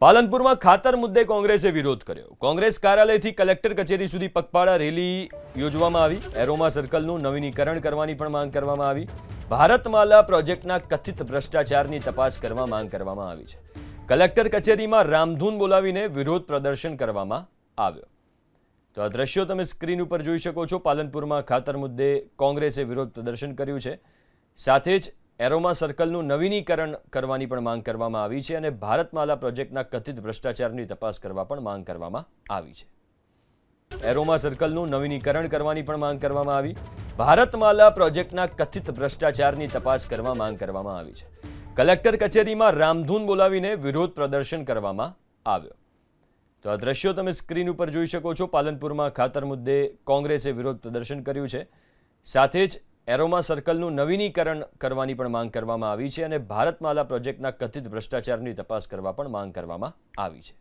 પાલનપુરમાં ખાતર મુદ્દે કોંગ્રેસે વિરોધ કર્યો. કોંગ્રેસ કાર્યાલયથી કલેક્ટર કચેરી સુધી પગપાળા રેલી યોજવામાં આવી. એરોમા સર્કલનું નવીનીકરણ કરવાની પણ માંગ કરવામાં આવી. ભારતમાલા પ્રોજેક્ટના કથિત ભ્રષ્ટાચારની તપાસ કરવા માંગ કરવામાં આવી છે. કલેક્ટર કચેરીમાં રામધૂન બોલાવીને વિરોધ પ્રદર્શન કરવામાં આવ્યો. તો આ દ્રશ્યો તમે સ્ક્રીન ઉપર જોઈ શકો છો. પાલનપુરમાં ખાતર મુદ્દે કોંગ્રેસે વિરોધ પ્રદર્શન કર્યું છે. સાથે જ એરોમા સર્કલનું નવીનીકરણ કરવાની પણ માંગ કરવામાં આવી છે અને ભારતમાલા પ્રોજેક્ટના કથિત ભ્રષ્ટાચારની તપાસ કરવા પણ માંગ કરવામાં આવી છે. એરોમા સર્કલનું નવીનીકરણ કરવાની પણ માંગ કરવામાં આવી. ભારતમાલા પ્રોજેક્ટના કથિત ભ્રષ્ટાચારની તપાસ કરવા માંગ કરવામાં આવી છે. કલેક્ટર કચેરીમાં રામધૂન બોલાવીને વિરોધ પ્રદર્શન કરવામાં આવ્યો. તો આ દ્રશ્યો તમે સ્ક્રીન ઉપર જોઈ શકો છો. પાલનપુરમાં ખાતર મુદ્દે કોંગ્રેસે વિરોધ પ્રદર્શન કર્યું છે. સાથે જ એરોમા સર્કલનું નવીનીકરણ કરવાની પણ માંગ કરવામાં આવી છે અને ભારતમાલા પ્રોજેક્ટના કથિત ભ્રષ્ટાચારની તપાસ કરવા પણ માંગ કરવામાં આવી છે.